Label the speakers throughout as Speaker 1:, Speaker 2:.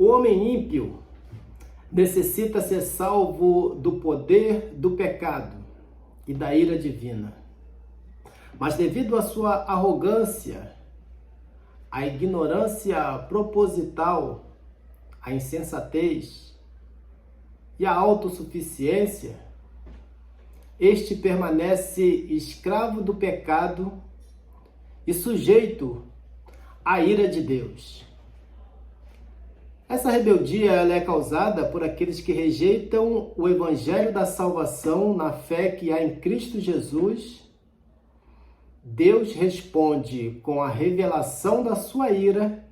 Speaker 1: O homem ímpio necessita ser salvo do poder do pecado e da ira divina. Mas devido à sua arrogância, à ignorância proposital, à insensatez e à autossuficiência, este permanece escravo do pecado e sujeito à ira de Deus. Essa rebeldia ela é causada por aqueles que rejeitam o evangelho da salvação na fé que há em Cristo Jesus. Deus responde com a revelação da sua ira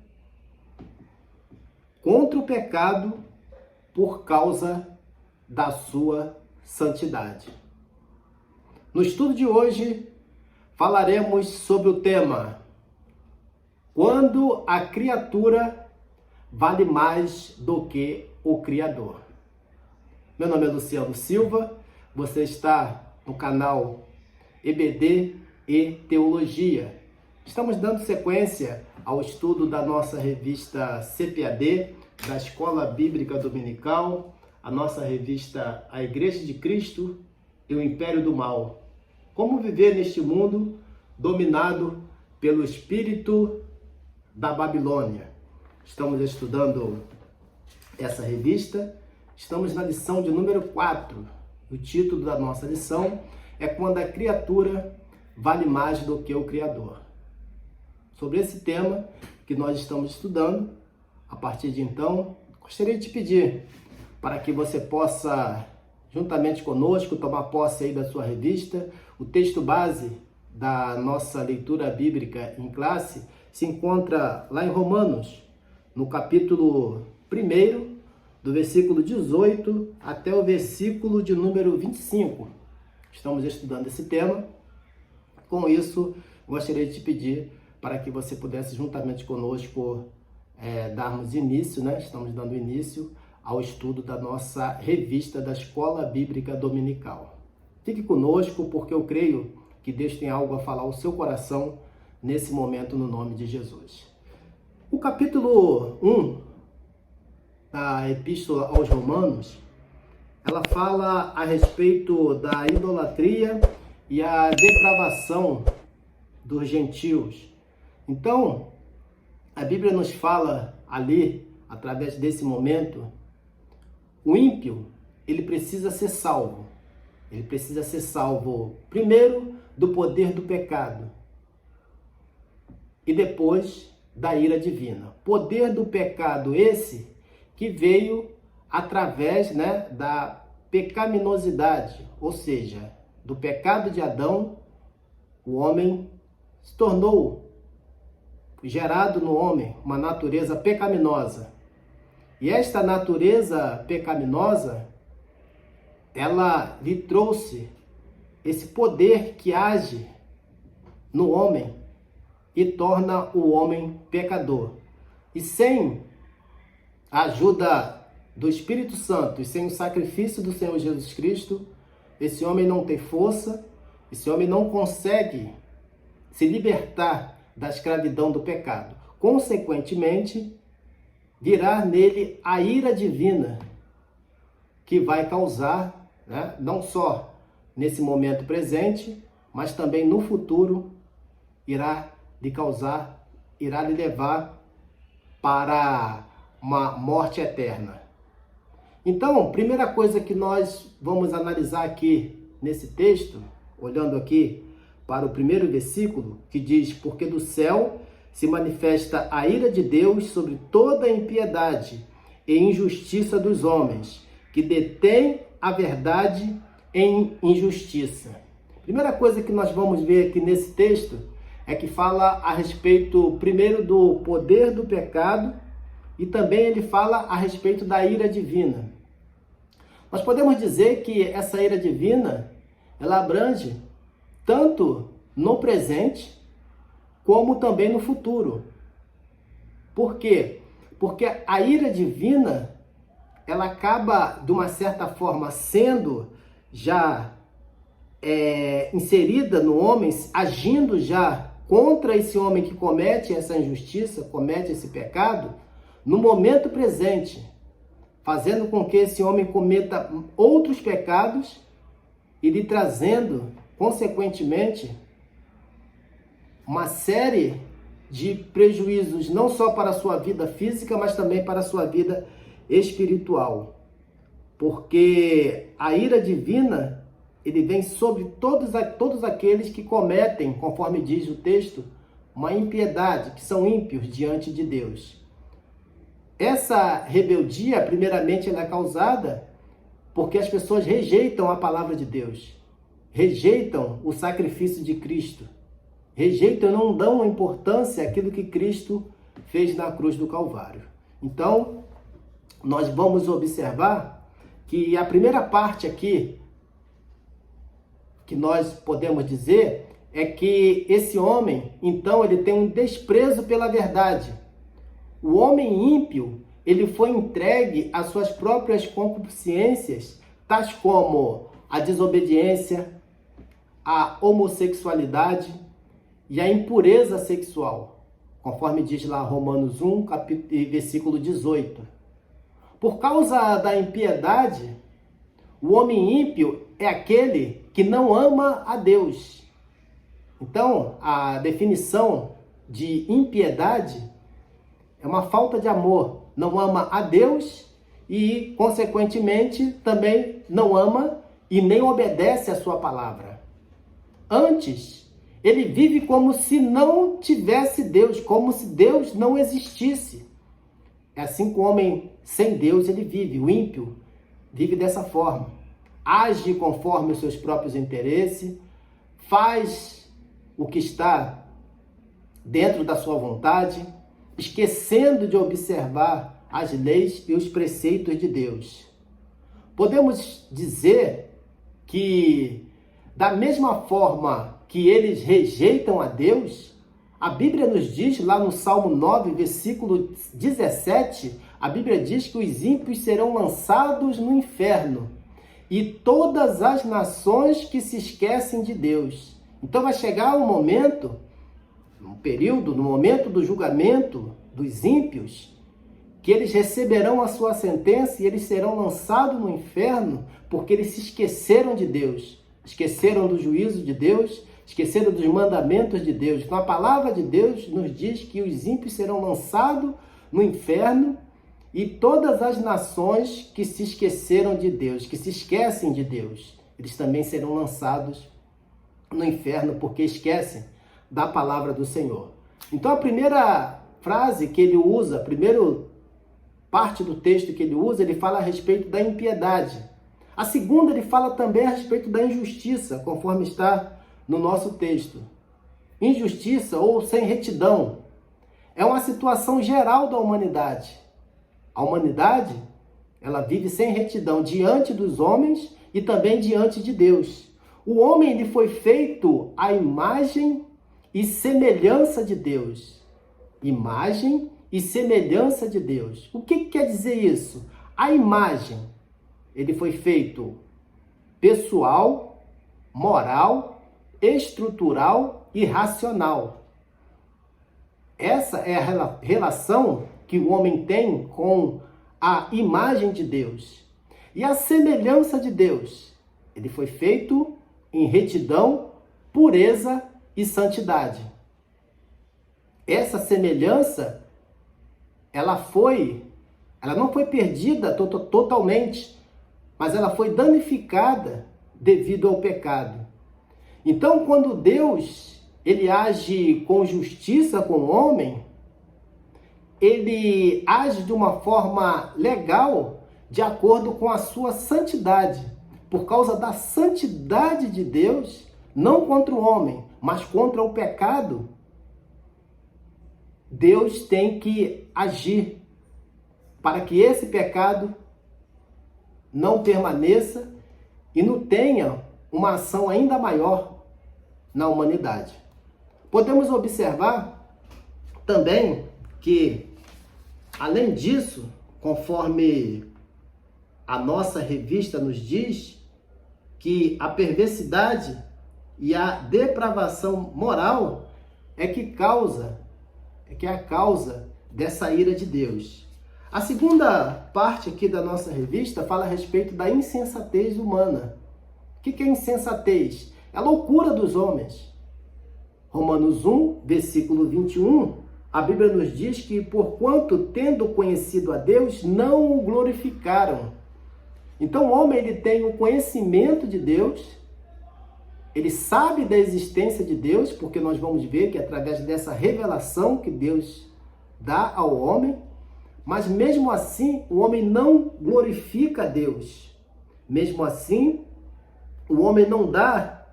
Speaker 1: contra o pecado por causa da sua santidade. No estudo de hoje, falaremos sobre o tema: quando a criatura vale mais do que o Criador. Meu nome é Luciano Silva, você está no canal EBD e Teologia. Estamos dando sequência ao estudo da nossa revista CPAD, da Escola Bíblica Dominical, a nossa revista A Igreja de Cristo e o Império do Mal. Como viver neste mundo dominado pelo espírito da Babilônia. Estamos estudando essa revista, estamos na lição de número 4. O título da nossa lição é Quando a criatura vale mais do que o Criador. Sobre esse tema que nós estamos estudando, a partir de então, gostaria de te pedir para que você possa, juntamente conosco, tomar posse aí da sua revista. O texto base da nossa leitura bíblica em classe se encontra lá em Romanos, no capítulo 1, do versículo 18 até o versículo de número 25. Estamos estudando esse tema. Com isso, gostaria de te pedir para que você pudesse, juntamente conosco, darmos início, né? Estamos dando início ao estudo da nossa revista da Escola Bíblica Dominical. Fique conosco, porque eu creio que Deus tem algo a falar ao seu coração nesse momento, no nome de Jesus. O capítulo 1 da Epístola aos Romanos, ela fala a respeito da idolatria e a depravação dos gentios. Então, a Bíblia nos fala ali, através desse momento, o ímpio, ele precisa ser salvo. Ele precisa ser salvo, primeiro, do poder do pecado e depois da ira divina. Poder do pecado esse que veio através, da pecaminosidade, ou seja, do pecado de Adão. O homem se tornou gerado no homem uma natureza pecaminosa. E esta natureza pecaminosa, ela lhe trouxe esse poder que age no homem e torna o homem pecador. E sem a ajuda do Espírito Santo e sem o sacrifício do Senhor Jesus Cristo, esse homem não tem força, esse homem não consegue se libertar da escravidão do pecado. Consequentemente, virá nele a ira divina, que vai causar, não só nesse momento presente, mas também no futuro, irá lhe levar para uma morte eterna. Então, primeira coisa que nós vamos analisar aqui nesse texto, olhando aqui para o primeiro versículo, que diz: porque do céu se manifesta a ira de Deus sobre toda a impiedade e injustiça dos homens, que detêm a verdade em injustiça. Primeira coisa que nós vamos ver aqui nesse texto é que fala a respeito, primeiro, do poder do pecado, e também ele fala a respeito da ira divina. Nós podemos dizer que essa ira divina, ela abrange tanto no presente, como também no futuro. Por quê? Porque a ira divina, ela acaba, de uma certa forma, sendo já inserida no homem, agindo já contra esse homem que comete essa injustiça, comete esse pecado, no momento presente, fazendo com que esse homem cometa outros pecados e lhe trazendo, consequentemente, uma série de prejuízos, não só para a sua vida física, mas também para a sua vida espiritual. Porque a ira divina, ele vem sobre todos aqueles que cometem, conforme diz o texto, uma impiedade, que são ímpios diante de Deus. Essa rebeldia, primeiramente, ela é causada porque as pessoas rejeitam a palavra de Deus, rejeitam o sacrifício de Cristo, rejeitam e não dão importância àquilo que Cristo fez na cruz do Calvário. Então, nós vamos observar que a primeira parte aqui que nós podemos dizer é que esse homem, então, ele tem um desprezo pela verdade. O homem ímpio, ele foi entregue às suas próprias concupiscências, tais como a desobediência, a homossexualidade e a impureza sexual, conforme diz lá Romanos 1, versículo 18. Por causa da impiedade, o homem ímpio é aquele que não ama a Deus. Então, a definição de impiedade é uma falta de amor. Não ama a Deus e, consequentemente, também não ama e nem obedece a sua palavra. Antes, ele vive como se não tivesse Deus, como se Deus não existisse. É assim que o homem sem Deus ele vive. O ímpio vive dessa forma. Age conforme os seus próprios interesses, faz o que está dentro da sua vontade, esquecendo de observar as leis e os preceitos de Deus. Podemos dizer que, da mesma forma que eles rejeitam a Deus, a Bíblia nos diz, lá no Salmo 9, versículo 17, a Bíblia diz que os ímpios serão lançados no inferno e todas as nações que se esquecem de Deus. Então vai chegar um momento, no momento do julgamento dos ímpios, que eles receberão a sua sentença e eles serão lançados no inferno porque eles se esqueceram de Deus, esqueceram do juízo de Deus, esqueceram dos mandamentos de Deus. Então a palavra de Deus nos diz que os ímpios serão lançados no inferno e todas as nações que se esqueceram de Deus, que se esquecem de Deus, eles também serão lançados no inferno porque esquecem da palavra do Senhor. Então a primeira frase que ele usa, a primeira parte do texto que ele usa, ele fala a respeito da impiedade. A segunda, ele fala também a respeito da injustiça, conforme está no nosso texto. Injustiça ou sem retidão é uma situação geral da humanidade. A humanidade, ela vive sem retidão diante dos homens e também diante de Deus. O homem ele foi feito à imagem e semelhança de Deus. Imagem e semelhança de Deus. O que quer dizer isso? A imagem, ele foi feito pessoal, moral, estrutural e racional. Essa é a relação que o homem tem com a imagem de Deus. E a semelhança de Deus, ele foi feito em retidão, pureza e santidade. Essa semelhança, ela não foi perdida totalmente, mas ela foi danificada devido ao pecado. Então, quando Deus ele age com justiça com o homem, ele age de uma forma legal, de acordo com a sua santidade. Por causa da santidade de Deus, não contra o homem, mas contra o pecado, Deus tem que agir para que esse pecado não permaneça e não tenha uma ação ainda maior na humanidade. Podemos observar também que, além disso, conforme a nossa revista nos diz, que a perversidade e a depravação moral é a causa dessa ira de Deus. A segunda parte aqui da nossa revista fala a respeito da insensatez humana. O que é insensatez? É a loucura dos homens. Romanos 1, versículo 21, a Bíblia nos diz que, porquanto, tendo conhecido a Deus, não o glorificaram. Então, o homem ele tem o conhecimento de Deus, ele sabe da existência de Deus, porque nós vamos ver que através dessa revelação que Deus dá ao homem, mas mesmo assim, o homem não glorifica a Deus. Mesmo assim, o homem não dá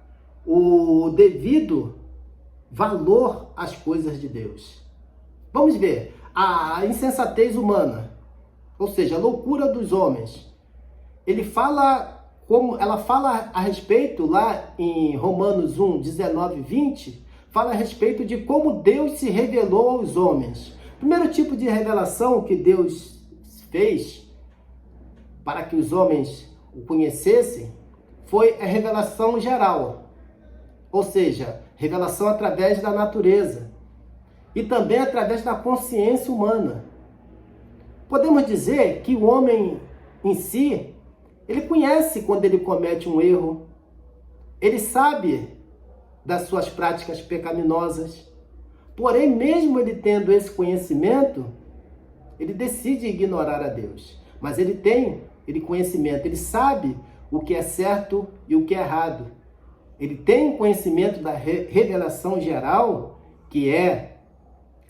Speaker 1: o devido valor às coisas de Deus. Vamos ver, a insensatez humana, ou seja, a loucura dos homens. Ela fala a respeito, lá em Romanos 1, 19 e 20, fala a respeito de como Deus se revelou aos homens. O primeiro tipo de revelação que Deus fez para que os homens o conhecessem foi a revelação geral, ou seja, revelação através da natureza e também através da consciência humana. Podemos dizer que o homem em si, ele conhece quando ele comete um erro, ele sabe das suas práticas pecaminosas, porém, mesmo ele tendo esse conhecimento, ele decide ignorar a Deus. Mas ele tem conhecimento, ele sabe o que é certo e o que é errado. Ele tem conhecimento da revelação geral, que é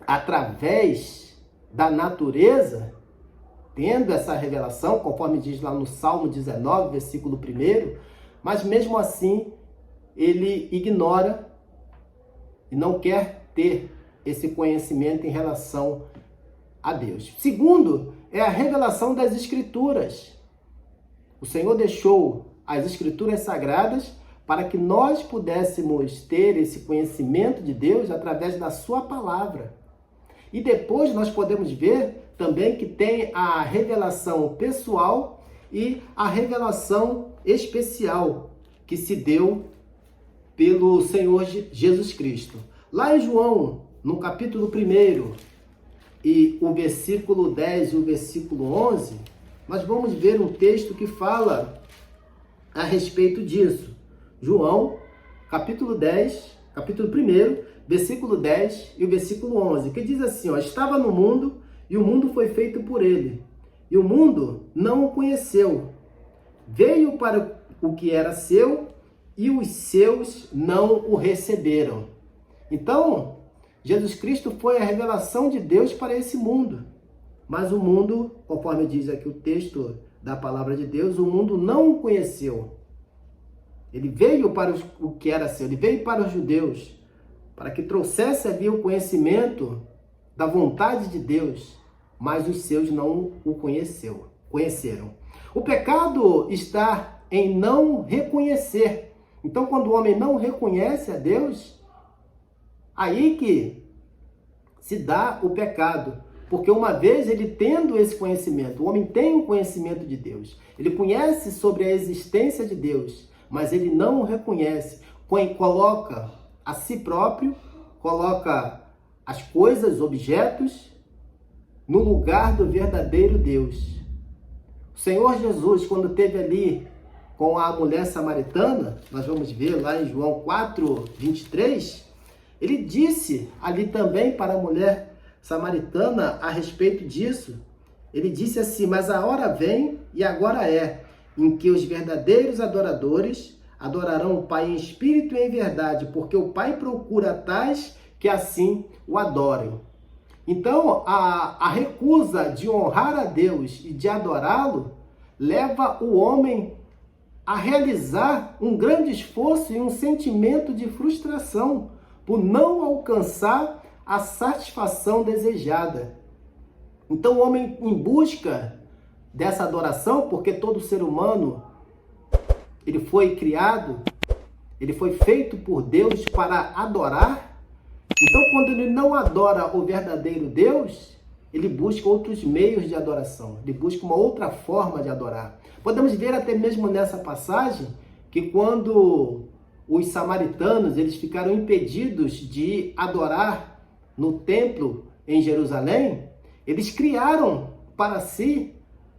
Speaker 1: através da natureza, tendo essa revelação, conforme diz lá no Salmo 19, versículo 1, mas mesmo assim, ele ignora e não quer ter esse conhecimento em relação a Deus. Segundo, é a revelação das Escrituras. O Senhor deixou as Escrituras sagradas para que nós pudéssemos ter esse conhecimento de Deus através da sua palavra. E depois nós podemos ver também que tem a revelação pessoal e a revelação especial que se deu pelo Senhor Jesus Cristo. Lá em João, no capítulo 1, e o versículo 10 e o versículo 11, nós vamos ver um texto que fala a respeito disso. João, capítulo 1, versículo 10 e o versículo 11, que diz assim, estava no mundo e o mundo foi feito por ele, e o mundo não o conheceu. Veio para o que era seu e os seus não o receberam. Então, Jesus Cristo foi a revelação de Deus para esse mundo. Mas o mundo, conforme diz aqui o texto da palavra de Deus, o mundo não o conheceu. Ele veio para o que era seu, ele veio para os judeus, para que trouxesse ali o conhecimento da vontade de Deus, mas os seus não o conheceram. O pecado está em não reconhecer. Então, quando o homem não reconhece a Deus, aí que se dá o pecado. Porque uma vez ele tendo esse conhecimento, o homem tem um conhecimento de Deus, ele conhece sobre a existência de Deus, mas ele não o reconhece, coloca a si próprio, coloca as coisas, objetos, no lugar do verdadeiro Deus. O Senhor Jesus, quando esteve ali com a mulher samaritana, nós vamos ver lá em João 4, 23, ele disse ali também para a mulher samaritana a respeito disso. Ele disse assim, mas a hora vem e agora é, em que os verdadeiros adoradores adorarão o Pai em espírito e em verdade, porque o Pai procura tais que assim o adorem. Então, a recusa de honrar a Deus e de adorá-lo leva o homem a realizar um grande esforço e um sentimento de frustração por não alcançar a satisfação desejada. Então, o homem, em busca dessa adoração, porque todo ser humano, ele foi criado, ele foi feito por Deus para adorar. Então, quando ele não adora o verdadeiro Deus, ele busca outros meios de adoração, ele busca uma outra forma de adorar. Podemos ver até mesmo nessa passagem que quando os samaritanos eles ficaram impedidos de adorar no templo em Jerusalém, eles criaram para si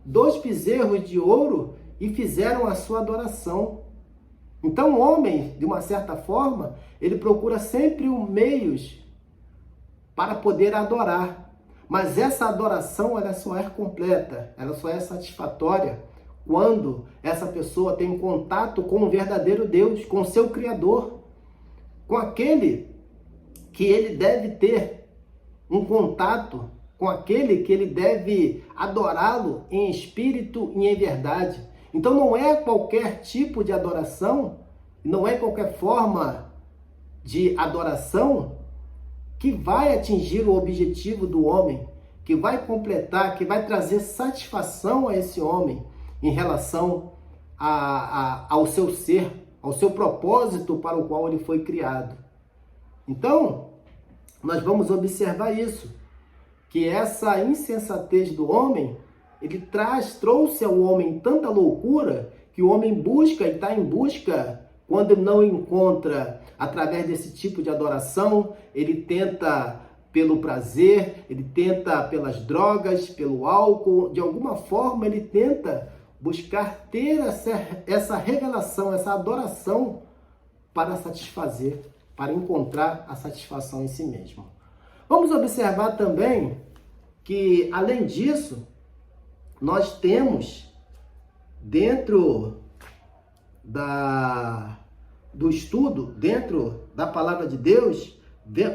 Speaker 1: 2 bezerros de ouro e fizeram a sua adoração. Então o homem, de uma certa forma, ele procura sempre meios para poder adorar. Mas essa adoração, ela só é completa, ela só é satisfatória quando essa pessoa tem contato com o verdadeiro Deus, com o seu Criador, com aquele que ele deve ter um contato, com aquele que ele deve adorá-lo em espírito e em verdade. Então não é qualquer tipo de adoração, não é qualquer forma de adoração que vai atingir o objetivo do homem, que vai completar, que vai trazer satisfação a esse homem em relação ao seu ser, ao seu propósito para o qual ele foi criado. Então, nós vamos observar isso, que essa insensatez do homem, ele trouxe ao homem tanta loucura, que o homem busca e está em busca, quando ele não encontra através desse tipo de adoração, ele tenta pelo prazer, ele tenta pelas drogas, pelo álcool, de alguma forma ele tenta buscar ter essa revelação, essa adoração para satisfazer, para encontrar a satisfação em si mesmo. Vamos observar também que, além disso, nós temos dentro do estudo, dentro da palavra de Deus,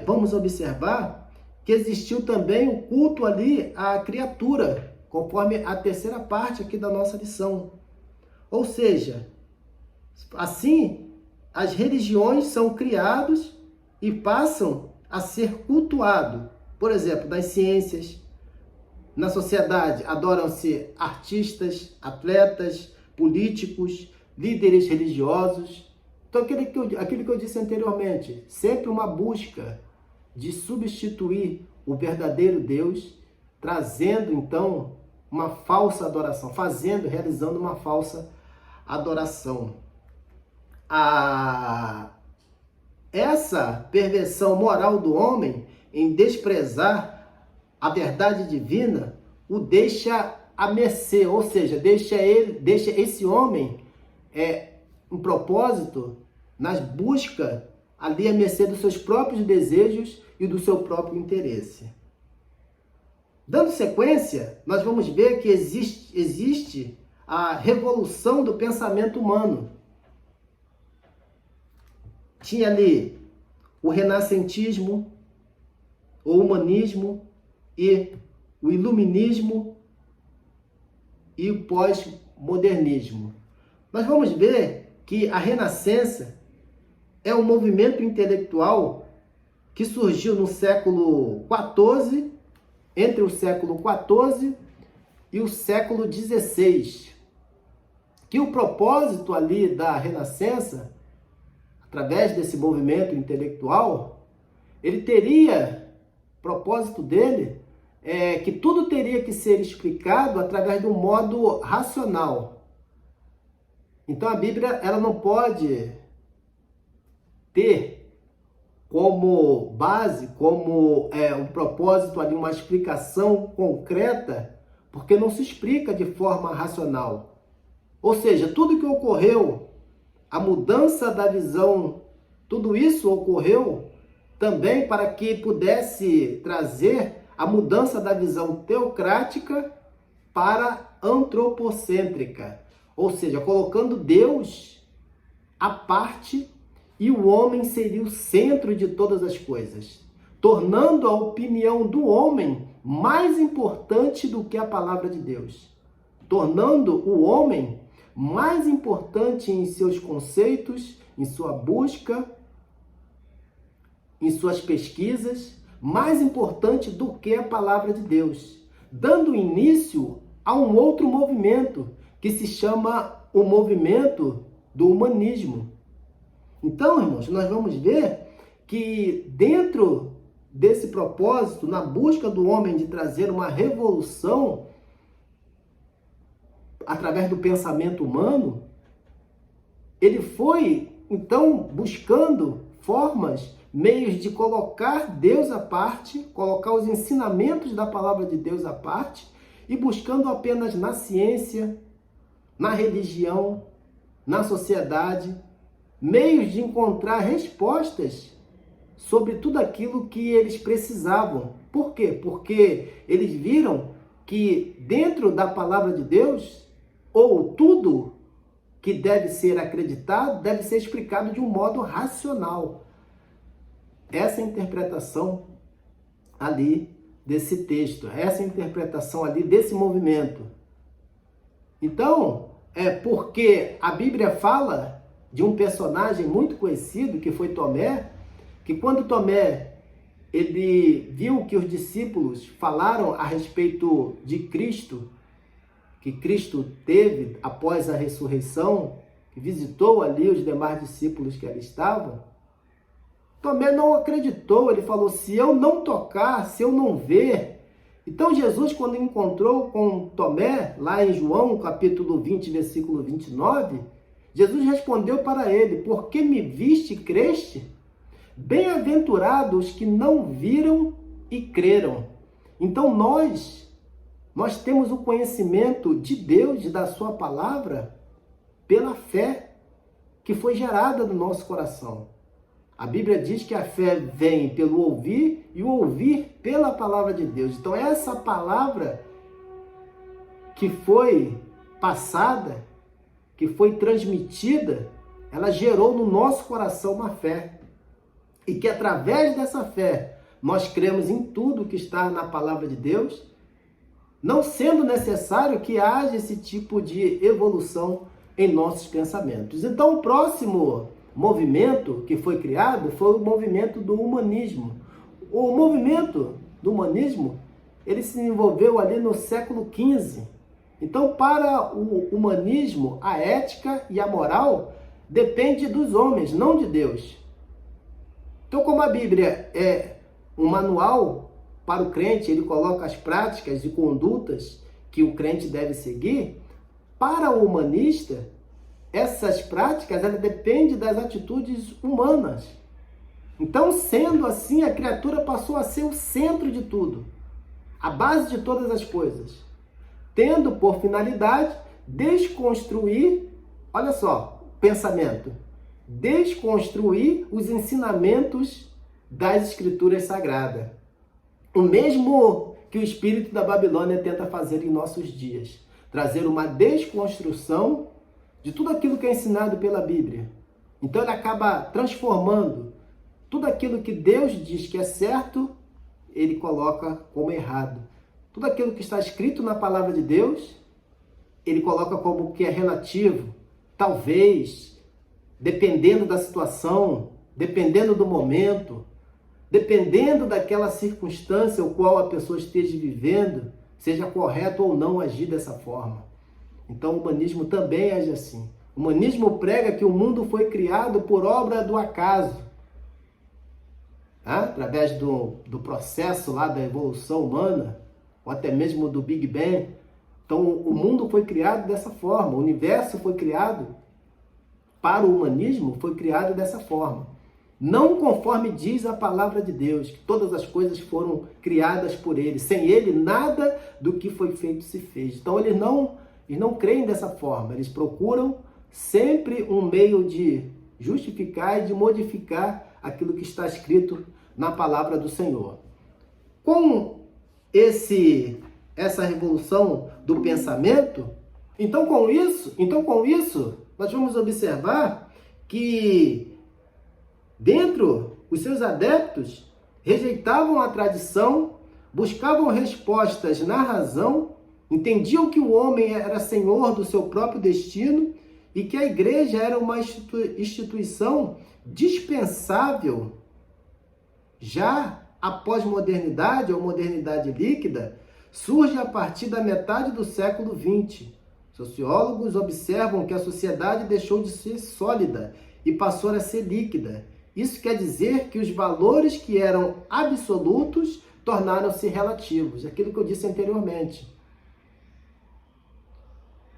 Speaker 1: vamos observar que existiu também o culto ali à criatura, conforme a terceira parte aqui da nossa lição. Ou seja, assim, as religiões são criadas e passam a ser cultuados. Por exemplo, nas ciências, na sociedade, adoram-se artistas, atletas, políticos, líderes religiosos. Então, aquilo que eu disse anteriormente, sempre uma busca de substituir o verdadeiro Deus, trazendo, então, uma falsa adoração, realizando uma falsa adoração. Essa perversão moral do homem em desprezar a verdade divina o deixa à mercê, ou seja, deixa esse homem um propósito nas buscas ali à mercê dos seus próprios desejos e do seu próprio interesse. Dando sequência, nós vamos ver que existe a revolução do pensamento humano. Tinha ali o renascentismo, o humanismo e o iluminismo e o pós-modernismo. Nós vamos ver que a Renascença é um movimento intelectual que surgiu no século XIV, entre o século XIV e o século XVI. Que o propósito ali da Renascença, através desse movimento intelectual, ele teria, propósito dele, que tudo teria que ser explicado através de um modo racional. Então a Bíblia, ela não pode ter como base, como um propósito ali, uma explicação concreta, porque não se explica de forma racional. Ou seja, tudo que ocorreu, a mudança da visão, tudo isso ocorreu também para que pudesse trazer a mudança da visão teocrática para antropocêntrica, ou seja, colocando Deus à parte e o homem seria o centro de todas as coisas, tornando a opinião do homem mais importante do que a palavra de Deus, tornando o homem mais importante em seus conceitos, em sua busca, em suas pesquisas, mais importante do que a palavra de Deus, dando início a um outro movimento que se chama o movimento do humanismo. Então, irmãos, nós vamos ver que dentro desse propósito, na busca do homem de trazer uma revolução através do pensamento humano, ele foi, então, buscando formas, meios de colocar Deus à parte, colocar os ensinamentos da palavra de Deus à parte e buscando apenas na ciência, na religião, na sociedade, meios de encontrar respostas sobre tudo aquilo que eles precisavam. Por quê? Porque eles viram que dentro da palavra de Deus, ou tudo que deve ser acreditado, deve ser explicado de um modo racional. Essa interpretação ali desse texto, essa interpretação ali desse movimento. Então, é porque a Bíblia fala de um personagem muito conhecido, que foi Tomé, que quando Tomé ele viu que os discípulos falaram a respeito de Cristo, que Cristo teve após a ressurreição, que visitou ali os demais discípulos que ali estavam, Tomé não acreditou, ele falou, se eu não tocar, se eu não ver. Então Jesus, quando encontrou com Tomé, lá em João, capítulo 20, versículo 29, Jesus respondeu para ele, porque me viste e creste? Bem-aventurados que não viram e creram. Então nós temos o conhecimento de Deus e da sua palavra pela fé que foi gerada no nosso coração. A Bíblia diz que a fé vem pelo ouvir e o ouvir pela palavra de Deus. Então essa palavra que foi passada, que foi transmitida, ela gerou no nosso coração uma fé. E que através dessa fé nós cremos em tudo que está na palavra de Deus, não sendo necessário que haja esse tipo de evolução em nossos pensamentos. Então o próximo movimento que foi criado foi o movimento do humanismo. O movimento do humanismo, ele se desenvolveu ali no século XV. Então, para o humanismo, a ética e a moral depende dos homens, não de Deus. Então, como a Bíblia é um manual para o crente, ele coloca as práticas e condutas que o crente deve seguir, para o humanista, essas práticas elas dependem das atitudes humanas. Então, sendo assim, a criatura passou a ser o centro de tudo, a base de todas as coisas, tendo por finalidade desconstruir, olha só, pensamento, desconstruir os ensinamentos das Escrituras Sagradas. O mesmo que o espírito da Babilônia tenta fazer em nossos dias, trazer uma desconstrução de tudo aquilo que é ensinado pela Bíblia. Então ele acaba transformando tudo aquilo que Deus diz que é certo, ele coloca como errado. Tudo aquilo que está escrito na palavra de Deus, ele coloca como que é relativo. Talvez, dependendo da situação, dependendo do momento, dependendo daquela circunstância o qual a pessoa esteja vivendo, seja correto ou não agir dessa forma. Então o humanismo também age assim. O humanismo prega que o mundo foi criado por obra do acaso. Através do processo lá da evolução humana, ou até mesmo do Big Bang. Então o mundo foi criado dessa forma, o universo foi criado, para o humanismo, foi criado dessa forma. Não conforme diz a palavra de Deus, que todas as coisas foram criadas por ele. Sem ele, nada do que foi feito se fez. Então eles não creem dessa forma, eles procuram sempre um meio de justificar e de modificar aquilo que está escrito na palavra do Senhor. Com essa revolução do pensamento, então com isso, nós vamos observar que dentro os seus adeptos rejeitavam a tradição, buscavam respostas na razão, entendiam que o homem era senhor do seu próprio destino e que a igreja era uma instituição dispensável. Já a pós-modernidade, ou modernidade líquida, surge a partir da metade do século XX. Sociólogos observam que a sociedade deixou de ser sólida e passou a ser líquida. Isso quer dizer que os valores que eram absolutos tornaram-se relativos. Aquilo que eu disse anteriormente.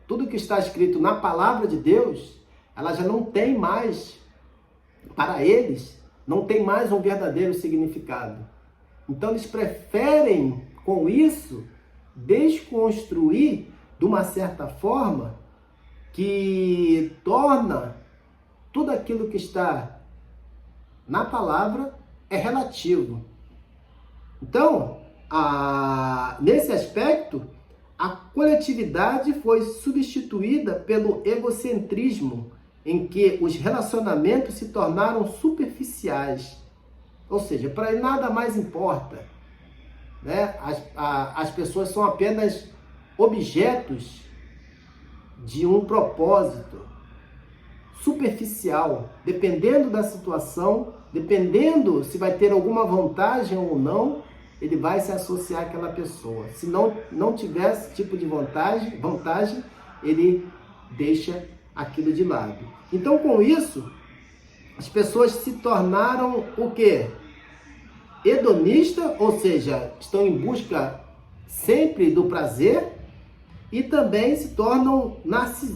Speaker 1: Tudo que está escrito na palavra de Deus, ela já não tem mais, para eles, não tem mais um verdadeiro significado. Então eles preferem, com isso, desconstruir de uma certa forma que torna tudo aquilo que está na palavra é relativo. Então, nesse aspecto, a coletividade foi substituída pelo egocentrismo, em que os relacionamentos se tornaram superficiais. Ou seja, para ele nada mais importa, né? As pessoas são apenas objetos de um propósito superficial, dependendo da situação, dependendo se vai ter alguma vantagem ou não, ele vai se associar àquela pessoa. Se não tiver esse tipo de vantagem, ele deixa aquilo de lado. Então, com isso, as pessoas se tornaram o quê? Hedonista, ou seja, estão em busca sempre do prazer, e também se tornam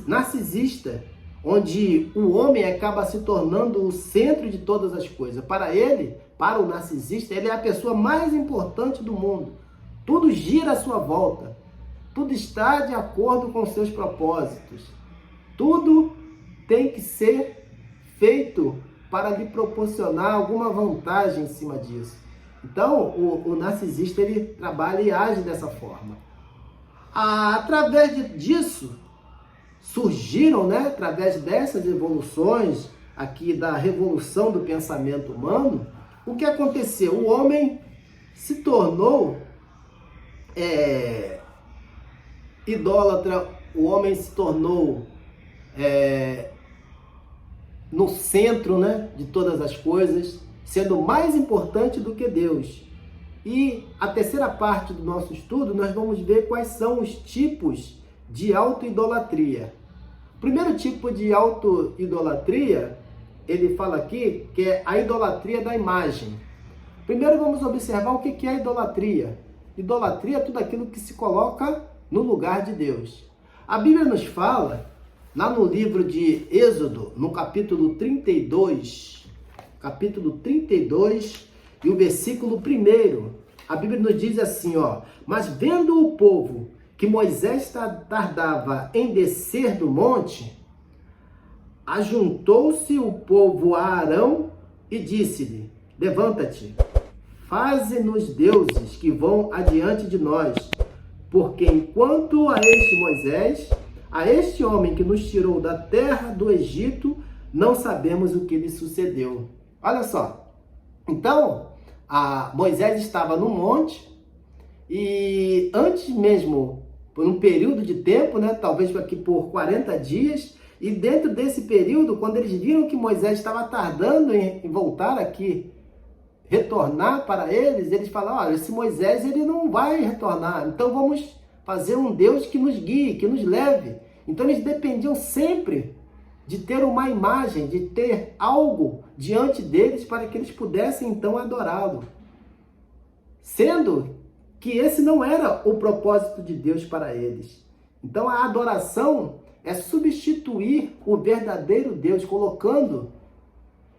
Speaker 1: narcisista, onde o homem acaba se tornando o centro de todas as coisas. Para ele, para o narcisista, ele é a pessoa mais importante do mundo. Tudo gira à sua volta. Tudo está de acordo com os seus propósitos. Tudo tem que ser feito para lhe proporcionar alguma vantagem em cima disso. Então, o narcisista, ele trabalha e age dessa forma. Através disso, surgiram, né, através dessas evoluções aqui da revolução do pensamento humano, o que aconteceu? O homem se tornou idólatra, o homem se tornou no centro, né, de todas as coisas, sendo mais importante do que Deus. E a terceira parte do nosso estudo, nós vamos ver quais são os tipos de auto-idolatria. O primeiro tipo de auto-idolatria, ele fala aqui que é a idolatria da imagem. Primeiro vamos observar o que é a idolatria. Idolatria é tudo aquilo que se coloca no lugar de Deus. A Bíblia nos fala, lá no livro de Êxodo, no capítulo 32, e o versículo 1, a Bíblia nos diz assim, mas vendo o povo que Moisés tardava em descer do monte, ajuntou-se o povo a Arão e disse-lhe, levanta-te, faze-nos deuses que vão adiante de nós, porque enquanto a este Moisés, a este homem que nos tirou da terra do Egito, não sabemos o que lhe sucedeu. Olha só, então, Moisés estava no monte e antes mesmo, por um período de tempo, né, talvez aqui por 40 dias, e dentro desse período, quando eles viram que Moisés estava tardando em voltar aqui, retornar para eles falaram, olha, esse Moisés ele não vai retornar, então vamos fazer um Deus que nos guie, que nos leve. Então eles dependiam sempre de ter uma imagem, de ter algo diante deles para que eles pudessem então adorá-lo. Sendo que esse não era o propósito de Deus para eles. Então a adoração é substituir o verdadeiro Deus, colocando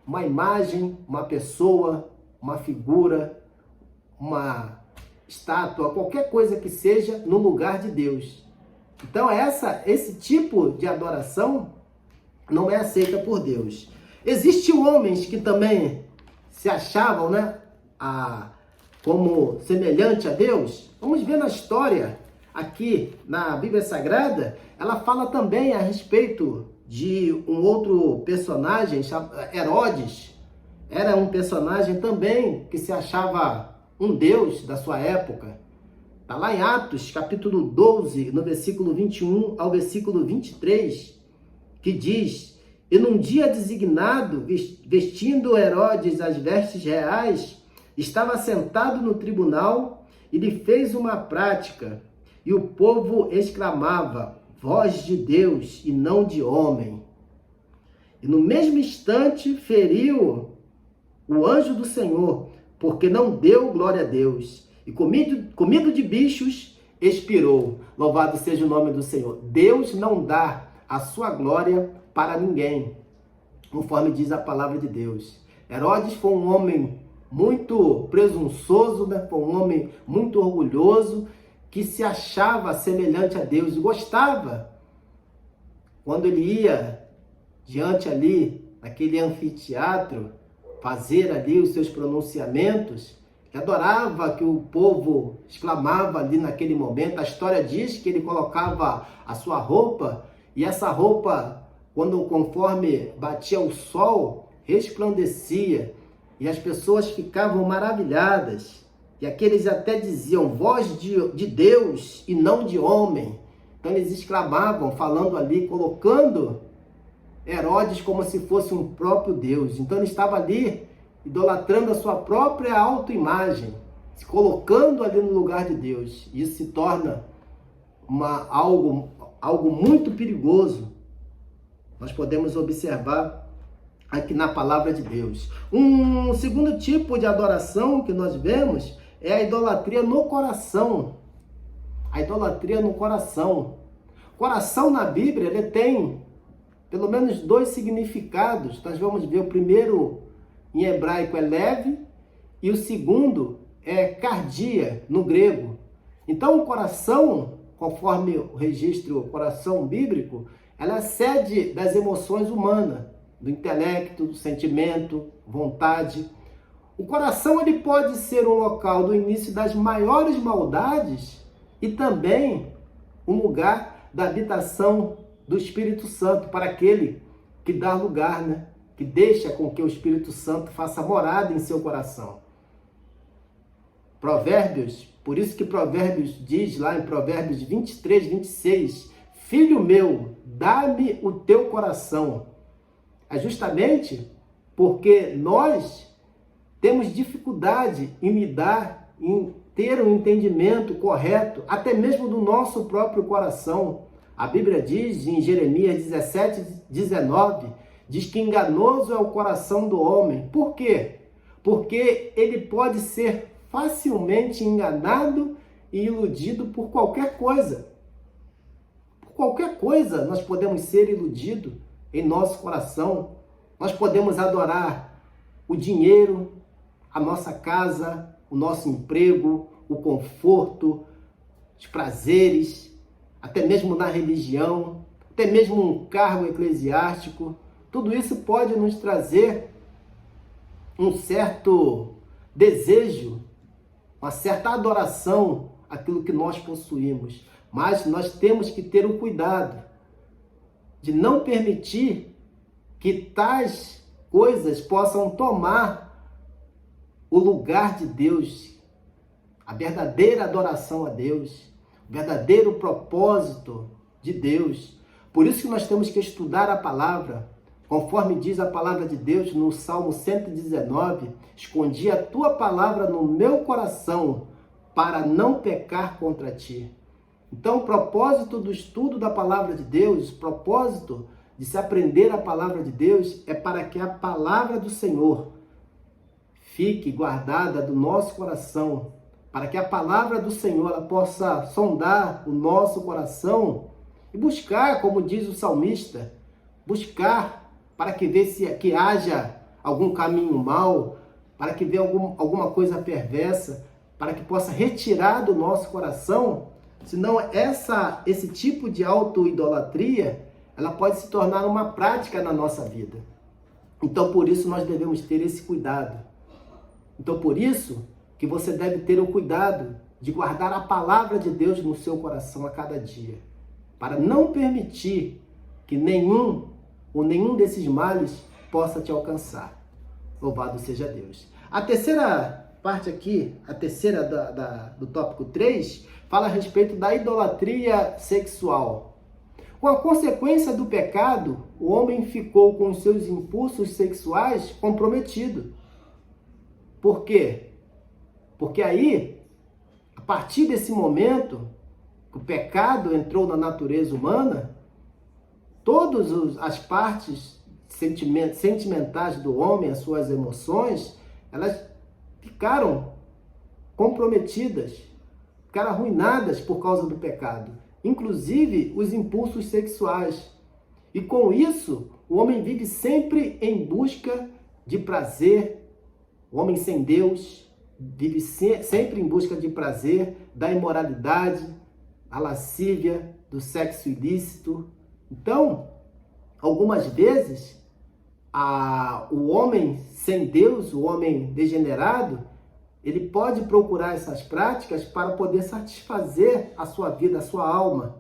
Speaker 1: uma imagem, uma pessoa, uma figura, uma estátua, qualquer coisa que seja no lugar de Deus. Então esse tipo de adoração não é aceita por Deus. Existem homens que também se achavam, né, como semelhante a Deus. Vamos ver na história, aqui na Bíblia Sagrada, ela fala também a respeito de um outro personagem, Herodes. Era um personagem também que se achava um Deus da sua época. Está lá em Atos, capítulo 12, no versículo 21 ao versículo 23, que diz, e num dia designado, vestindo Herodes as vestes reais, estava sentado no tribunal e lhe fez uma prática, e o povo exclamava, voz de Deus e não de homem. E no mesmo instante feriu o anjo do Senhor, porque não deu glória a Deus, e comido de bichos expirou. Louvado seja o nome do Senhor. Deus não dá a sua glória para ninguém, conforme diz a palavra de Deus. Herodes foi um homem muito presunçoso, né? Foi um homem muito orgulhoso, que se achava semelhante a Deus, gostava. Quando ele ia diante ali, naquele anfiteatro, fazer ali os seus pronunciamentos, ele adorava que o povo exclamava ali naquele momento. A história diz que ele colocava a sua roupa, e essa roupa, conforme batia o sol, resplandecia, e as pessoas ficavam maravilhadas. E aqueles até diziam, voz de Deus e não de homem. Então eles exclamavam, falando ali, colocando Herodes como se fosse um próprio Deus. Então ele estava ali idolatrando a sua própria autoimagem, se colocando ali no lugar de Deus. Isso se torna algo muito perigoso. Nós podemos observar aqui na palavra de Deus. Um segundo tipo de adoração que nós vemos é a idolatria no coração. A idolatria no coração. Coração na Bíblia, ele tem pelo menos 2 significados. Nós vamos ver o primeiro em hebraico é leve e o segundo é cardia no grego. Então o coração, conforme o registro coração bíblico, ela é a sede das emoções humanas, do intelecto, do sentimento, vontade. O coração ele pode ser um local do início das maiores maldades e também um lugar da habitação do Espírito Santo para aquele que dá lugar, né? Que deixa com que o Espírito Santo faça morada em seu coração. Provérbios, por isso que Provérbios diz lá em Provérbios 23, 26, filho meu, dá-me o teu coração. É justamente porque nós temos dificuldade em lidar, em ter um entendimento correto, até mesmo do nosso próprio coração. A Bíblia diz em Jeremias 17, 19, diz que enganoso é o coração do homem. Por quê? Porque ele pode ser facilmente enganado e iludido por qualquer coisa. Por qualquer coisa nós podemos ser iludidos em nosso coração. Nós podemos adorar o dinheiro, a nossa casa, o nosso emprego, o conforto, os prazeres, até mesmo na religião, até mesmo um cargo eclesiástico. Tudo isso pode nos trazer um certo desejo, uma certa adoração àquilo que nós possuímos. Mas nós temos que ter o cuidado de não permitir que tais coisas possam tomar o lugar de Deus, a verdadeira adoração a Deus, o verdadeiro propósito de Deus. Por isso que nós temos que estudar a palavra, conforme diz a palavra de Deus no Salmo 119, escondi a tua palavra no meu coração para não pecar contra ti. Então, o propósito do estudo da palavra de Deus, o propósito de se aprender a palavra de Deus é para que a palavra do Senhor fique guardada do nosso coração, para que a palavra do Senhor ela possa sondar o nosso coração e buscar, como diz o salmista, buscar para que vê se que haja algum caminho mau, para que vê alguma coisa perversa, para que possa retirar do nosso coração. Senão esse tipo de auto-idolatria, ela pode se tornar uma prática na nossa vida. Então, por isso, nós devemos ter esse cuidado. Então, por isso que você deve ter o cuidado de guardar a palavra de Deus no seu coração a cada dia, para não permitir que nenhum desses males possa te alcançar. Louvado seja Deus. A terceira parte aqui, a terceira do tópico 3, fala a respeito da idolatria sexual. Com a consequência do pecado, o homem ficou com os seus impulsos sexuais comprometidos. Por quê? Porque aí, a partir desse momento, que o pecado entrou na natureza humana, todas as partes sentimentais do homem, as suas emoções, elas ficaram comprometidas, ficaram arruinadas por causa do pecado, inclusive os impulsos sexuais. E com isso, o homem vive sempre em busca de prazer, o homem sem Deus, vive sempre em busca de prazer, da imoralidade, a lascívia, do sexo ilícito. Então, algumas vezes, o homem sem Deus, o homem degenerado, ele pode procurar essas práticas para poder satisfazer a sua vida, a sua alma.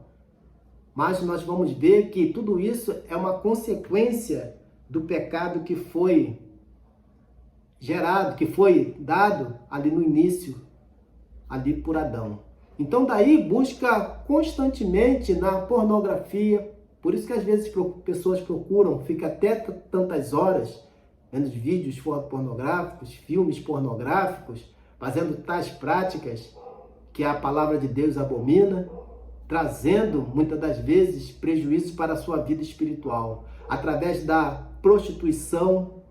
Speaker 1: Mas nós vamos ver que tudo isso é uma consequência do pecado que foi gerado, que foi dado ali no início, ali por Adão. Então daí busca constantemente na pornografia. Por isso que às vezes pessoas procuram, fica até tantas horas vendo vídeos pornográficos, filmes pornográficos, fazendo tais práticas que a palavra de Deus abomina, trazendo muitas das vezes prejuízos para a sua vida espiritual, através da prostituição.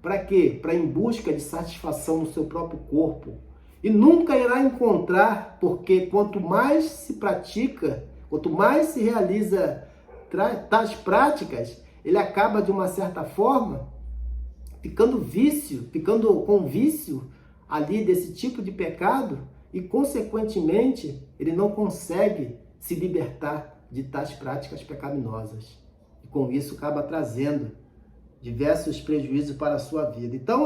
Speaker 1: Para quê? Para em busca de satisfação no seu próprio corpo. E nunca irá encontrar, porque quanto mais se pratica, quanto mais se realiza tais práticas, ele acaba de uma certa forma ficando com vício ali desse tipo de pecado e consequentemente ele não consegue se libertar de tais práticas pecaminosas. E com isso acaba trazendo diversos prejuízos para a sua vida. Então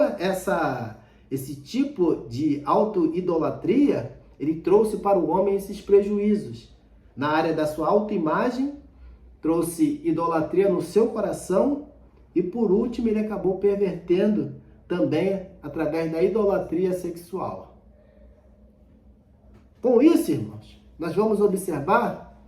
Speaker 1: esse tipo de auto-idolatria, ele trouxe para o homem esses prejuízos. Na área da sua autoimagem, trouxe idolatria no seu coração e por último ele acabou pervertendo também através da idolatria sexual. Com isso, irmãos, nós vamos observar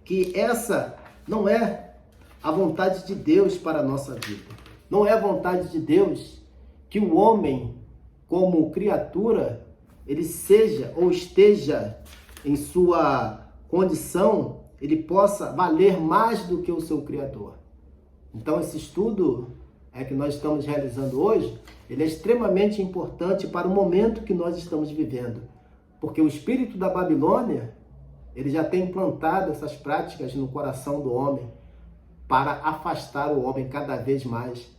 Speaker 1: que essa não é a vontade de Deus para a nossa vida. Não é a vontade de Deus que o homem, como criatura, ele seja ou esteja em sua condição, ele possa valer mais do que o seu Criador. Então esse estudo que nós estamos realizando hoje, ele é extremamente importante para o momento que nós estamos vivendo. Porque o espírito da Babilônia, ele já tem implantado essas práticas no coração do homem para afastar o homem cada vez mais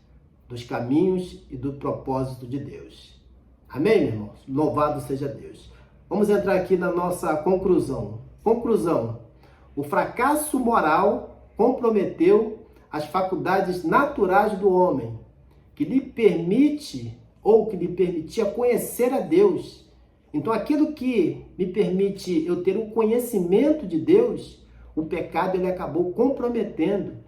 Speaker 1: dos caminhos e do propósito de Deus. Amém, meus irmãos? Louvado seja Deus. Vamos entrar aqui na nossa conclusão. Conclusão. O fracasso moral comprometeu as faculdades naturais do homem, que lhe permite ou que lhe permitia conhecer a Deus. Então, aquilo que me permite eu ter um conhecimento de Deus, o pecado ele acabou comprometendo.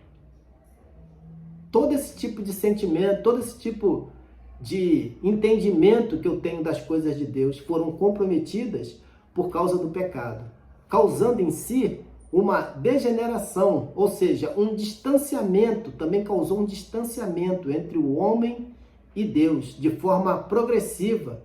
Speaker 1: Todo esse tipo de sentimento, todo esse tipo de entendimento que eu tenho das coisas de Deus foram comprometidas por causa do pecado, causando em si uma degeneração, ou seja, um distanciamento, também causou um distanciamento entre o homem e Deus, de forma progressiva,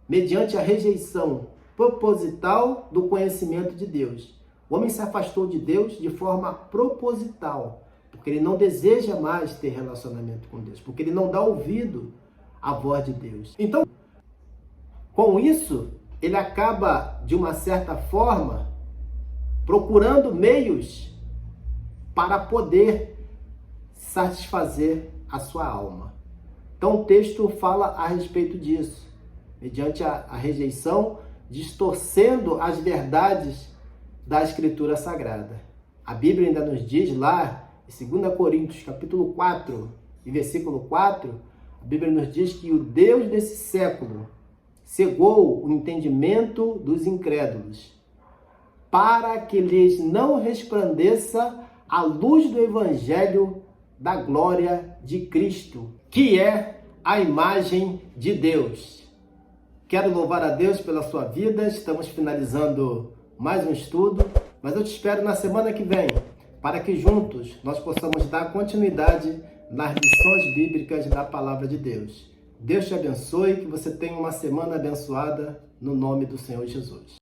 Speaker 1: mediante a rejeição proposital do conhecimento de Deus. O homem se afastou de Deus de forma proposital, porque ele não deseja mais ter relacionamento com Deus, porque ele não dá ouvido à voz de Deus. Então, com isso, ele acaba, de uma certa forma, procurando meios para poder satisfazer a sua alma. Então o texto fala a respeito disso, mediante a rejeição, distorcendo as verdades da Escritura Sagrada. A Bíblia ainda nos diz lá, em 2 Coríntios, capítulo 4, e versículo 4, a Bíblia nos diz que o Deus desse século cegou o entendimento dos incrédulos, para que lhes não resplandeça a luz do Evangelho da glória de Cristo, que é a imagem de Deus. Quero louvar a Deus pela sua vida, estamos finalizando mais um estudo, mas eu te espero na semana que vem, para que juntos nós possamos dar continuidade nas lições bíblicas da Palavra de Deus. Deus te abençoe, que você tenha uma semana abençoada, no nome do Senhor Jesus.